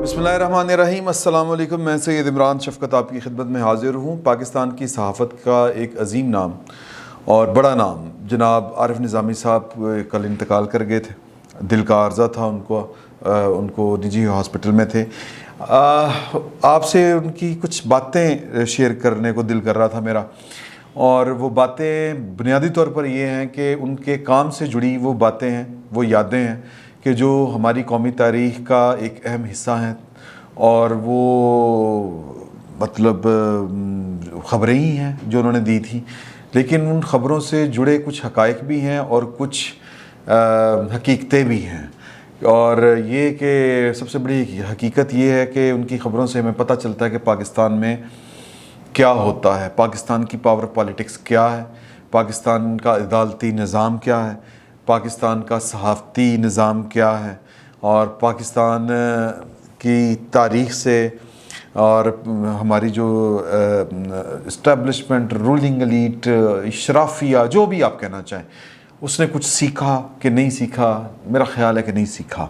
بسم اللہ الرحمن الرحیم۔ السلام علیکم، میں سید عمران شفقت آپ کی خدمت میں حاضر ہوں۔ پاکستان کی صحافت کا ایک عظیم نام اور بڑا نام جناب عارف نظامی صاحب کل انتقال کر گئے تھے۔ دل کا عارضہ تھا ان کو نجی ہاسپٹل میں تھے۔ آپ سے ان کی کچھ باتیں شیئر کرنے کو دل کر رہا تھا میرا، اور وہ باتیں بنیادی طور پر یہ ہیں کہ ان کے کام سے جڑی وہ باتیں ہیں، وہ یادیں ہیں کہ جو ہماری قومی تاریخ کا ایک اہم حصہ ہیں، اور وہ مطلب خبریں ہی ہیں جو انہوں نے دی تھیں، لیکن ان خبروں سے جڑے کچھ حقائق بھی ہیں اور کچھ حقیقتیں بھی ہیں۔ اور یہ کہ سب سے بڑی حقیقت یہ ہے کہ ان کی خبروں سے ہمیں پتہ چلتا ہے کہ پاکستان میں کیا ہوتا ہے، پاکستان کی پاور پالیٹکس کیا ہے، پاکستان کا عدالتی نظام کیا ہے، پاکستان کا صحافتی نظام کیا ہے، اور پاکستان کی تاریخ سے اور ہماری جو اسٹیبلشمنٹ، رولنگ ایلیٹ، اشرافیہ، جو بھی آپ کہنا چاہیں، اس نے کچھ سیکھا کہ نہیں سیکھا؟ میرا خیال ہے کہ نہیں سیکھا۔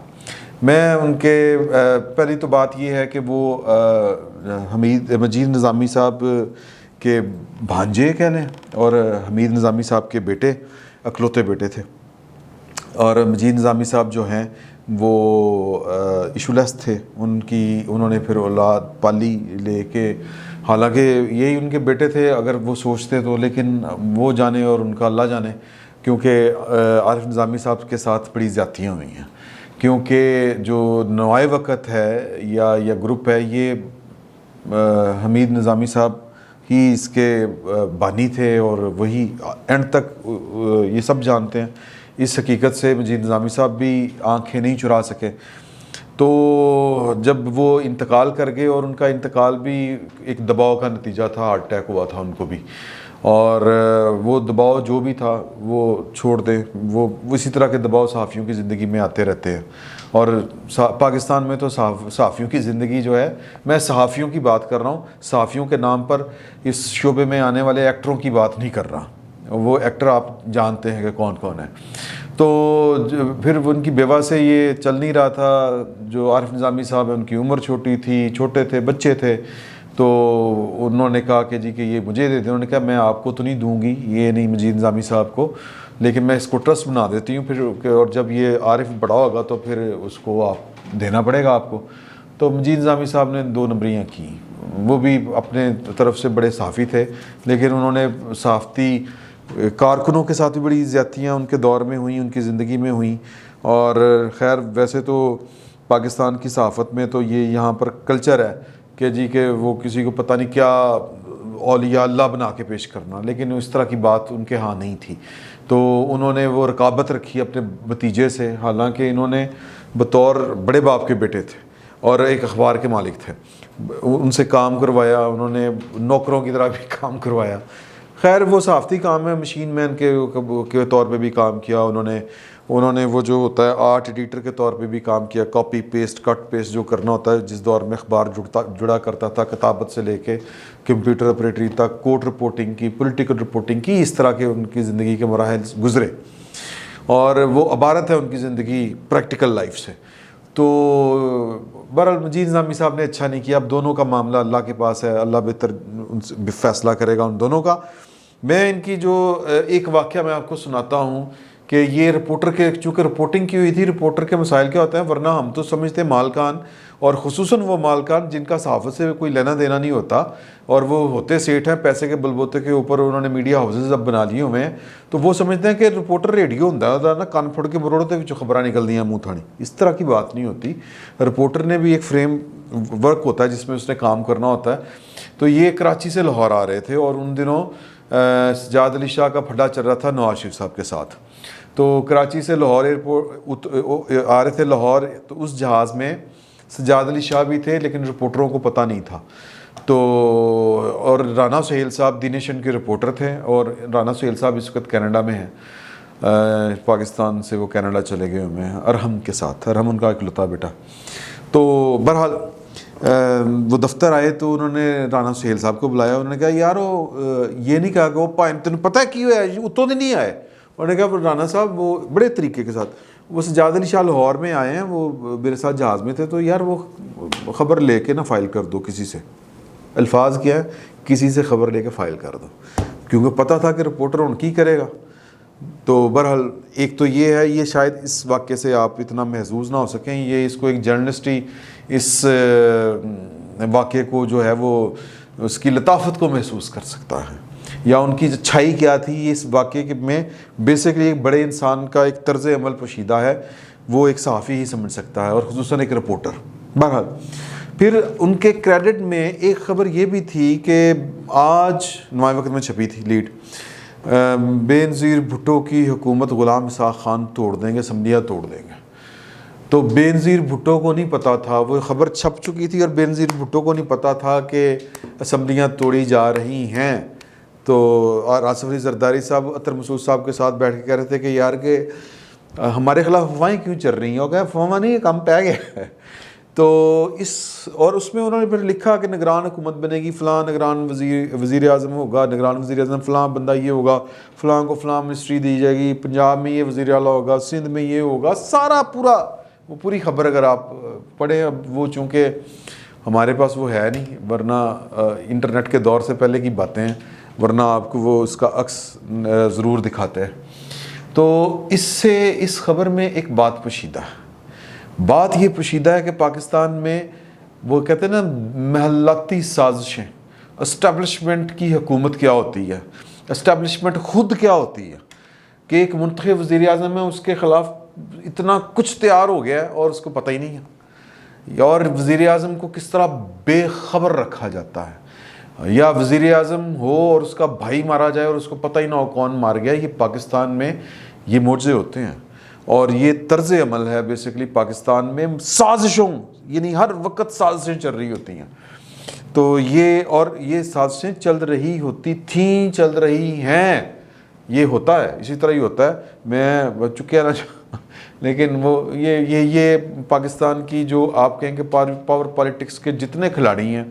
میں ان کے پہلی تو بات یہ ہے کہ وہ مجید نظامی صاحب کے بھانجے کہہ لیں، اور حمید نظامی صاحب کے بیٹے، اکلوتے بیٹے تھے۔ اور مجید نظامی صاحب جو ہیں وہ ایشو لیس تھے، انہوں نے پھر اولاد پالی لے کے، حالانکہ یہی ان کے بیٹے تھے اگر وہ سوچتے تو، لیکن وہ جانے اور ان کا اللہ جانے، کیونکہ عارف نظامی صاحب کے ساتھ بڑی زیادتیاں ہوئی ہیں، کیونکہ جو نوائے وقت ہے یا گروپ ہے، یہ حمید نظامی صاحب ہی اس کے بانی تھے، اور وہی اینڈ تک یہ سب جانتے ہیں۔ اس حقیقت سے مجید نظامی صاحب بھی آنکھیں نہیں چرا سکے۔ تو جب وہ انتقال کر گئے، اور ان کا انتقال بھی ایک دباؤ کا نتیجہ تھا، ہارٹ اٹیک ہوا تھا ان کو بھی، اور وہ دباؤ جو بھی تھا وہ چھوڑ دیں، وہ اسی طرح کے دباؤ صحافیوں کی زندگی میں آتے رہتے ہیں، اور پاکستان میں تو صحافیوں کی زندگی جو ہے، میں صحافیوں کی بات کر رہا ہوں، صحافیوں کے نام پر اس شعبے میں آنے والے ایکٹروں کی بات نہیں کر رہا۔ وہ ایکٹر آپ جانتے ہیں کہ کون کون ہے۔ تو پھر ان کی بیوہ سے یہ چل نہیں رہا تھا، جو عارف نظامی صاحب ہیں ان کی عمر چھوٹی تھی، چھوٹے تھے، بچے تھے، تو انہوں نے کہا کہ جی کہ یہ مجھے دے دیں۔ انہوں نے کہا میں آپ کو تو نہیں دوں گی، یہ نہیں مجید نظامی صاحب کو، لیکن میں اس کو ٹرسٹ بنا دیتی ہوں، پھر اور جب یہ عارف بڑا ہوگا تو پھر اس کو آپ دینا پڑے گا آپ کو۔ تو مجید نظامی صاحب نے 2 نمبریاں کی۔ وہ بھی اپنے طرف سے بڑے صحافی تھے، لیکن انہوں نے صحافتی کارکنوں کے ساتھ بھی بڑی زیادتیاں ان کے دور میں ہوئیں، ان کی زندگی میں ہوئیں۔ اور خیر ویسے تو پاکستان کی صحافت میں تو یہ یہاں پر کلچر ہے کہ جی کہ وہ کسی کو پتہ نہیں کیا اولیاء اللہ بنا کے پیش کرنا، لیکن اس طرح کی بات ان کے ہاں نہیں تھی۔ تو انہوں نے وہ رقابت رکھی اپنے بھتیجے سے، حالانکہ انہوں نے بطور بڑے باپ کے بیٹے تھے اور ایک اخبار کے مالک تھے، ان سے کام کروایا، انہوں نے نوکروں کی طرح بھی کام کروایا۔ خیر وہ صحافتی کام ہے، مشین مین کے طور پہ بھی کام کیا انہوں نے وہ جو ہوتا ہے آرٹ ایڈیٹر کے طور پہ بھی کام کیا، کاپی پیسٹ، کٹ پیسٹ جو کرنا ہوتا ہے، جس دور میں اخبار جڑا کرتا تھا، کتابت سے لے کے کمپیوٹر آپریٹری تک، کورٹ رپورٹنگ کی، پولیٹیکل رپورٹنگ کی، اس طرح کے ان کی زندگی کے مراحل گزرے، اور وہ عبارت ہے ان کی زندگی پریکٹیکل لائف سے۔ تو بہرحال مجید نظامی صاحب نے اچھا نہیں کیا۔ اب دونوں کا معاملہ اللہ کے پاس ہے، اللہ بہتر ان سے فیصلہ کرے گا ان دونوں کا۔ میں ان کی جو ایک واقعہ میں آپ کو سناتا ہوں کہ یہ رپورٹر کے، چونکہ رپورٹنگ کی ہوئی تھی، رپورٹر کے مسائل کیا ہوتے ہیں، ورنہ ہم تو سمجھتے ہیں مالکان، اور خصوصاً وہ مالکان جن کا صحافت سے کوئی لینا دینا نہیں ہوتا، اور وہ ہوتے سیٹ ہیں، پیسے کے بلبوتے کے اوپر انہوں نے میڈیا ہاؤسز اب بنا لیے ہوئے ہیں، تو وہ سمجھتے ہیں کہ رپورٹر ریڈیو ہوتا ہے نا، کان پھوڑ کے مروڑ تے وچوں خبراں نکلدیاں منہ تھانی۔ اس طرح کی بات نہیں ہوتی۔ رپورٹر نے بھی ایک فریم ورک ہوتا ہے جس میں اس نے کام کرنا ہوتا ہے۔ تو یہ کراچی سے لاہور آ رہے تھے، اور ان دنوں سجاد علی شاہ کا پھڈا چل رہا تھا نواز شریف صاحب کے ساتھ۔ تو کراچی سے لاہور ایئرپورٹ آ رہے تھے لاہور، تو اس جہاز میں سجاد علی شاہ بھی تھے، لیکن رپورٹروں کو پتہ نہیں تھا۔ تو اور رانا سہیل صاحب دی نیشن کے رپورٹر تھے، اور رانا سہیل صاحب اس وقت کینیڈا میں ہیں، پاکستان سے وہ کینیڈا چلے گئے ہوئے ہیں ارحم کے ساتھ، ارحم ان کا اکلوتا بیٹا۔ تو بہرحال وہ دفتر آئے تو انہوں نے رانا سہیل صاحب کو بلایا، انہوں نے کہا یار یہ نہیں کہا کہ وہ تینوں پتہ ہے کی ہوا ہے، اتوں دن نہیں آئے۔ انہوں نے کہا رانا صاحب وہ بڑے طریقے کے ساتھ، وہ سجاد علی شاہ لاہور میں آئے ہیں، وہ میرے ساتھ جہاز میں تھے، تو یار وہ خبر لے کے نا فائل کر دو کسی سے. الفاظ کیا ہے, کسی سے خبر لے کے فائل کر دو, کیونکہ پتہ تھا کہ رپورٹر ان کی کرے گا. تو بہرحال ایک تو یہ ہے, یہ شاید اس واقعے سے آپ اتنا محظوظ نہ ہو سکیں, یہ اس کو ایک جرنلسٹ ہی اس واقعے کو جو ہے وہ اس کی لطافت کو محسوس کر سکتا ہے, یا ان کی اچھائی کیا تھی اس واقعے میں. بیسکلی ایک بڑے انسان کا ایک طرز عمل پوشیدہ ہے, وہ ایک صحافی ہی سمجھ سکتا ہے, اور خصوصاً ایک رپورٹر. بہرحال پھر ان کے کریڈٹ میں ایک خبر یہ بھی تھی کہ آج نمائے وقت میں چھپی تھی لیڈ, بے نظیر بھٹو کی حکومت غلام اسحاق خان توڑ دیں گے, اسمبلیاں توڑ دیں گے. تو بے نظیر بھٹو کو نہیں پتا تھا, وہ خبر چھپ چکی تھی, اور بے نظیر بھٹو کو نہیں پتا تھا کہ اسمبلیاں توڑی جا رہی ہیں. تو آصف علی زرداری صاحب اطہر مسعود صاحب کے ساتھ بیٹھ کے کہہ رہے تھے کہ یار کہ ہمارے خلاف افواہیں کیوں چل رہی ہیں, اور کہ افواہ نہیں, کم پہ گیا ہے. تو اس میں انہوں نے پھر لکھا کہ نگران حکومت بنے گی, فلاں نگران وزیر اعظم ہوگا, نگران وزیر اعظم فلاں بندہ یہ ہوگا, فلاں کو فلاں منسٹری دی جائے گی, پنجاب میں یہ وزیر اعلیٰ ہوگا, سندھ میں یہ ہوگا, سارا وہ پوری خبر اگر آپ پڑھیں. اب وہ چونکہ ہمارے پاس وہ ہے نہیں, ورنہ انٹرنیٹ کے دور سے پہلے کی باتیں ہیں, ورنہ آپ کو وہ اس کا عکس ضرور دکھاتے ہیں. تو اس خبر میں ایک بات پوشیدہ ہے. بات یہ پوشیدہ ہے کہ پاکستان میں وہ کہتے ہیں نا محلاتی سازشیں, اسٹیبلشمنٹ کی حکومت کیا ہوتی ہے, اسٹیبلشمنٹ خود کیا ہوتی ہے, کہ ایک منتخب وزیر اعظم ہے, اس کے خلاف اتنا کچھ تیار ہو گیا ہے اور اس کو پتہ ہی نہیں ہے, اور وزیر اعظم کو کس طرح بے خبر رکھا جاتا ہے, یا وزیر اعظم ہو اور اس کا بھائی مارا جائے اور اس کو پتہ ہی نہ ہو کون مار گیا. یہ پاکستان میں یہ معجزے ہوتے ہیں, اور یہ طرز عمل ہے بیسیکلی پاکستان میں سازشوں, یعنی ہر وقت سازشیں چل رہی ہوتی ہیں. تو یہ سازشیں چل رہی ہوتی تھیں, چل رہی ہیں, یہ ہوتا ہے, اسی طرح ہی ہوتا ہے. میں چکے نا, لیکن وہ یہ پاکستان کی جو آپ کہیں کہ پاور پالیٹکس کے جتنے کھلاڑی ہیں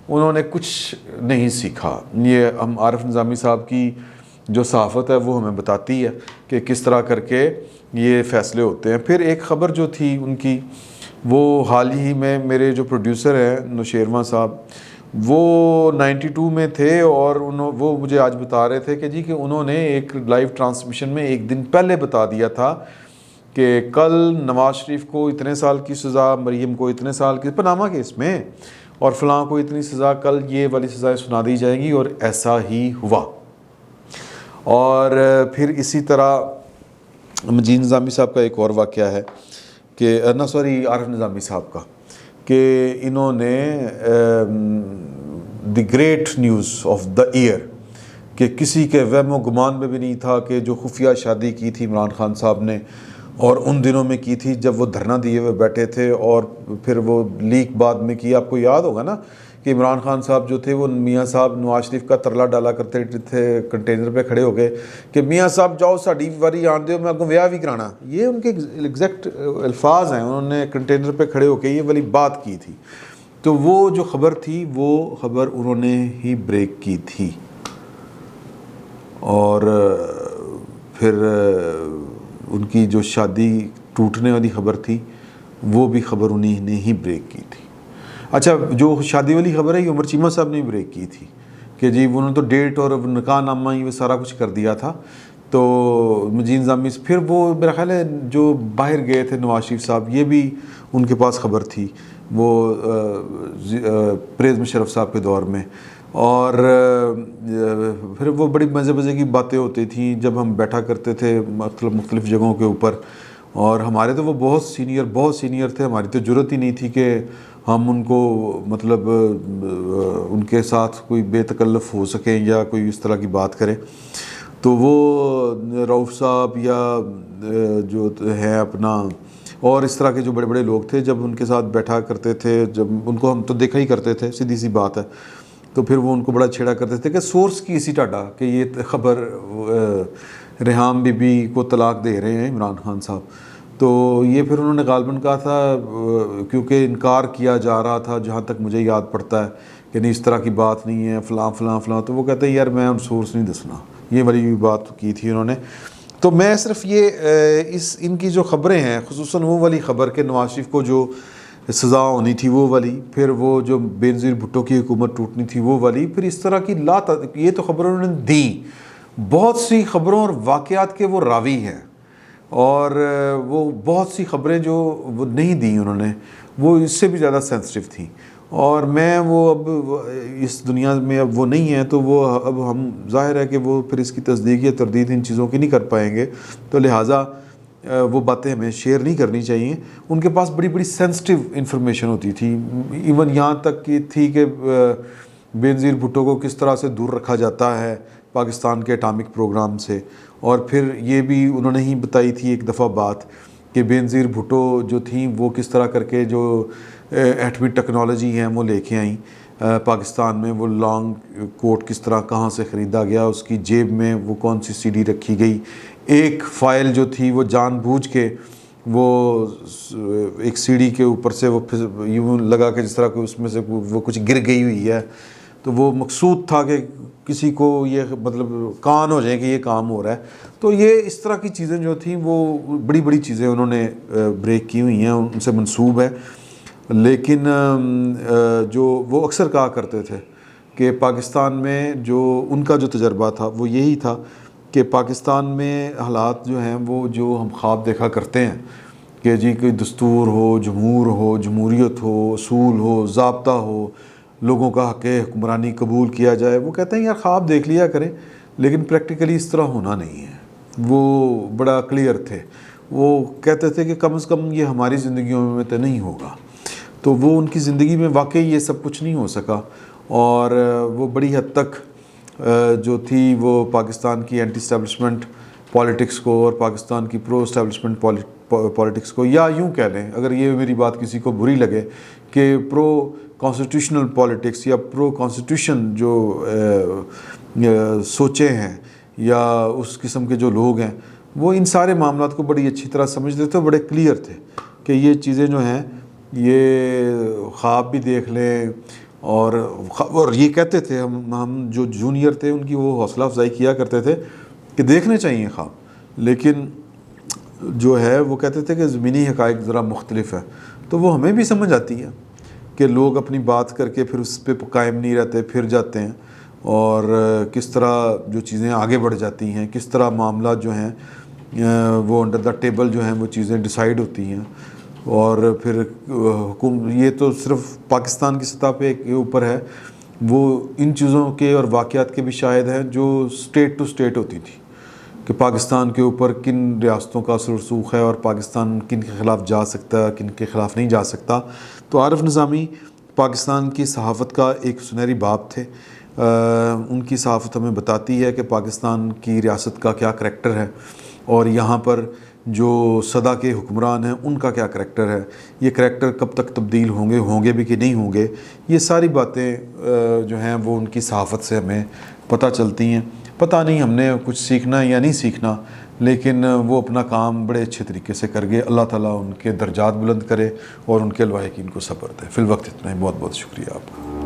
انہوں نے کچھ نہیں سیکھا. یہ ہم عارف نظامی صاحب کی جو صحافت ہے وہ ہمیں بتاتی ہے کہ کس طرح کر کے یہ فیصلے ہوتے ہیں. پھر ایک خبر جو تھی ان کی, وہ حال ہی میں میرے جو پروڈیوسر ہیں نوشیروان صاحب, وہ 92 میں تھے, اور وہ مجھے آج بتا رہے تھے کہ جی کہ انہوں نے ایک لائیو ٹرانسمیشن میں ایک دن پہلے بتا دیا تھا کہ کل نواز شریف کو اتنے سال کی سزا, مریم کو اتنے سال کی پاناما کیس میں, اور فلاں کو اتنی سزا, کل یہ والی سزائیں سنا دی جائیں گی, اور ایسا ہی ہوا. اور پھر اسی طرح مجید نظامی صاحب کا ایک اور واقعہ ہے کہ عارف نظامی صاحب کا, کہ انہوں نے the great news of the year, کہ کسی کے وہم و گمان میں بھی نہیں تھا کہ جو خفیہ شادی کی تھی عمران خان صاحب نے, اور ان دنوں میں کی تھی جب وہ دھرنا دیے ہوئے بیٹھے تھے, اور پھر وہ لیک بعد میں کی. آپ کو یاد ہوگا نا کہ عمران خان صاحب جو تھے وہ میاں صاحب نواز شریف کا ترلا ڈالا کرتے تھے کنٹینر پہ کھڑے ہو گئے کہ میاں صاحب جاؤ ساڈی واری آن دیو, میں اگوں ویاہ بھی کرانا. یہ ان کے ایگزیکٹ الفاظ ہیں, انہوں نے کنٹینر پہ کھڑے ہو کے یہ والی بات کی تھی. تو وہ جو خبر تھی وہ خبر انہوں نے ہی بریک کی تھی, اور پھر ان کی جو شادی ٹوٹنے والی خبر تھی وہ بھی خبر انہیں نے ہی بریک کی تھی. اچھا, جو شادی والی خبر ہے یہ عمر چیمہ صاحب نے بریک کی تھی کہ جی انہوں نے تو ڈیٹ اور نکاح نامہ یہ سارا کچھ کر دیا تھا. تو مجید نظامی پھر وہ میرا خیال ہے جو باہر گئے تھے نواز شریف صاحب, یہ بھی ان کے پاس خبر تھی وہ پرویز مشرف صاحب کے دور میں. اور پھر وہ بڑی مزے کی باتیں ہوتی تھیں جب ہم بیٹھا کرتے تھے مختلف جگہوں کے اوپر, اور ہمارے تو وہ بہت سینئر تھے, ہماری تو جرت ہی نہیں تھی کہ ہم ان کو مطلب ان کے ساتھ کوئی بے تکلف ہو سکیں یا کوئی اس طرح کی بات کریں. تو وہ رؤف صاحب یا جو ہیں اپنا اور اس طرح کے جو بڑے لوگ تھے, جب ان کے ساتھ بیٹھا کرتے تھے, جب ان کو ہم تو دیکھا ہی کرتے تھے, سیدھی سی بات ہے, تو پھر وہ ان کو بڑا چھیڑا کرتے تھے کہ سورس کی اسی ٹاڈا کہ یہ خبر ریحام بی بی کو طلاق دے رہے ہیں عمران خان صاحب. تو یہ پھر انہوں نے غالباً کہا تھا, کیونکہ انکار کیا جا رہا تھا جہاں تک مجھے یاد پڑتا ہے کہ نہیں اس طرح کی بات نہیں ہے فلاں, تو وہ کہتے ہیں یار میں ان سورس نہیں دسنا, یہ والی بات کی تھی انہوں نے. تو میں صرف یہ ان کی جو خبریں ہیں, خصوصاً وہ والی خبر کہ نواز شریف کو جو سزا ہونی تھی وہ والی، پھر وہ جو بینظیر بھٹو کی حکومت ٹوٹنی تھی وہ والی، پھر اس طرح کی یہ تو خبریں انہوں نے دیں، بہت سی خبروں اور واقعات کے وہ راوی ہیں، اور وہ بہت سی خبریں جو وہ نہیں دیں انہوں نے، وہ اس سے بھی زیادہ سینسٹیو تھیں، اور میں وہ اب اس دنیا میں اب وہ نہیں ہیں، تو وہ اب ہم ظاہر ہے کہ وہ پھر اس کی تصدیق یا تردید ان چیزوں کی نہیں کر پائیں گے، تو لہٰذا وہ باتیں ہمیں شیئر نہیں کرنی چاہیے۔ ان کے پاس بڑی بڑی سینسٹیو انفارمیشن ہوتی تھی، ایون یہاں تک کہ تھی کہ بینظیر بھٹو کو کس طرح سے دور رکھا جاتا ہے پاکستان کے اٹامک پروگرام سے، اور پھر یہ بھی انہوں نے ہی بتائی تھی ایک دفعہ بات کہ بینظیر بھٹو جو تھیں وہ کس طرح کر کے جو ایٹمی ٹیکنالوجی ہیں وہ لے کے آئیں پاکستان میں، وہ لانگ کوٹ کس طرح کہاں سے خریدا گیا، اس کی جیب میں وہ کون سی سی ڈی رکھی گئی، ایک فائل جو تھی وہ جان بوجھ کے وہ ایک سی ڈی کے اوپر سے وہ یوں لگا کہ جس طرح کہ اس میں سے وہ کچھ گر گئی ہوئی ہے، تو وہ مقصود تھا کہ کسی کو یہ مطلب کان ہو جائے کہ یہ کام ہو رہا ہے۔ تو یہ اس طرح کی چیزیں جو تھیں وہ بڑی بڑی چیزیں انہوں نے بریک کی ہوئی ہیں، ان سے منسوب ہے، لیکن جو وہ اکثر کہا کرتے تھے کہ پاکستان میں جو ان کا جو تجربہ تھا وہ یہی تھا کہ پاکستان میں حالات جو ہیں وہ جو ہم خواب دیکھا کرتے ہیں کہ جی کوئی دستور ہو، جمہور ہو، جمہوریت ہو، اصول ہو، ضابطہ ہو، لوگوں کا حق حکمرانی قبول کیا جائے، وہ کہتے ہیں یار خواب دیکھ لیا کریں لیکن پریکٹیکلی اس طرح ہونا نہیں ہے۔ وہ بڑا کلیئر تھے، وہ کہتے تھے کہ کم از کم یہ ہماری زندگیوں میں تو نہیں ہوگا، تو وہ ان کی زندگی میں واقعی یہ سب کچھ نہیں ہو سکا، اور وہ بڑی حد تک جو تھی وہ پاکستان کی اینٹی اسٹیبلشمنٹ پالیٹکس کو اور پاکستان کی پرو اسٹیبلشمنٹ پالیٹکس کو، یا یوں کہہ لیں اگر یہ میری بات کسی کو بری لگے کہ پرو کانسٹیٹیوشنل پالیٹکس یا پرو کانسٹیٹیوشن جو سوچے ہیں یا اس قسم کے جو لوگ ہیں، وہ ان سارے معاملات کو بڑی اچھی طرح سمجھتے تھے، بڑے کلیئر تھے کہ یہ چیزیں جو ہیں یہ خواب بھی دیکھ لیں، اور یہ کہتے تھے ہم جو جونیئر تھے ان کی وہ حوصلہ افزائی کیا کرتے تھے کہ دیکھنے چاہیے خواب، لیکن جو ہے وہ کہتے تھے کہ زمینی حقائق ذرا مختلف ہے، تو وہ ہمیں بھی سمجھ آتی ہے کہ لوگ اپنی بات کر کے پھر اس پہ قائم نہیں رہتے، پھر جاتے ہیں، اور کس طرح جو چیزیں آگے بڑھ جاتی ہیں، کس طرح معاملات جو ہیں وہ انڈر دا ٹیبل جو ہیں وہ چیزیں ڈیسائیڈ ہوتی ہیں، اور پھر یہ تو صرف پاکستان کی سطح پہ کے اوپر ہے، وہ ان چیزوں کے اور واقعات کے بھی شاہد ہیں جو اسٹیٹ ٹو اسٹیٹ ہوتی تھی کہ پاکستان کے اوپر کن ریاستوں کا اثر و رسوخ ہے اور پاکستان کن کے خلاف جا سکتا ہے، کن کے خلاف نہیں جا سکتا۔ تو عارف نظامی پاکستان کی صحافت کا ایک سنہری باب تھے، ان کی صحافت ہمیں بتاتی ہے کہ پاکستان کی ریاست کا کیا کریکٹر ہے، اور یہاں پر جو صدا کے حکمران ہیں ان کا کیا کریکٹر ہے، یہ کریکٹر کب تک تبدیل ہوں گے بھی کہ نہیں ہوں گے، یہ ساری باتیں جو ہیں وہ ان کی صحافت سے ہمیں پتہ چلتی ہیں۔ پتہ نہیں ہم نے کچھ سیکھنا یا نہیں سیکھنا، لیکن وہ اپنا کام بڑے اچھے طریقے سے کر گئے، اللہ تعالیٰ ان کے درجات بلند کرے اور ان کے لواحقین کو صبر دے۔ فی الوقت اتنا ہی، بہت بہت شکریہ آپ کا۔